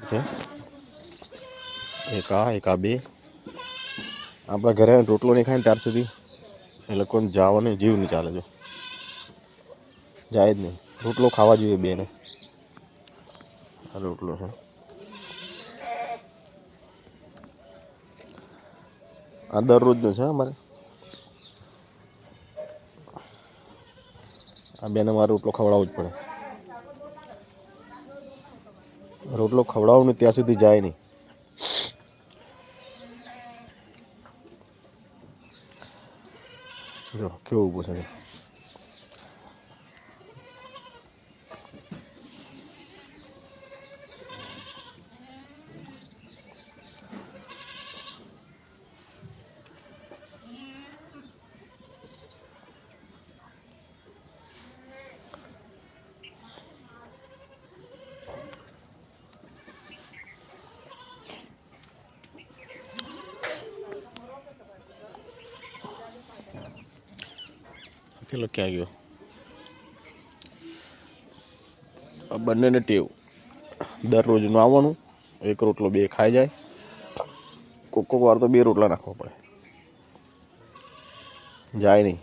છે, એક આ બે. આપણા ઘરે રોટલો નહીં ખાય ને ત્યાર સુધી એ લોકોને જવાનો જીવ નહીં ચાલે. જો જાય જ નહીં, રોટલો ખાવા જોઈએ બેને. આ રોટલો છે, આ દરરોજનો છે અમારે. આ બેને મારે રોટલો ખવડાવવો જ પડે. રોટલો ખવડાવું ને ત્યાં સુધી જાય નહીં. જો કેવું ઊભું છે. પેલો ક્યાં ગયો? આ બંનેને ટેવ દરરોજનું આવવાનું, એક રોટલો બે ખાઈ જાય. કોક વાર તો બે રોટલા નાખવા પડે, જાય નહીં.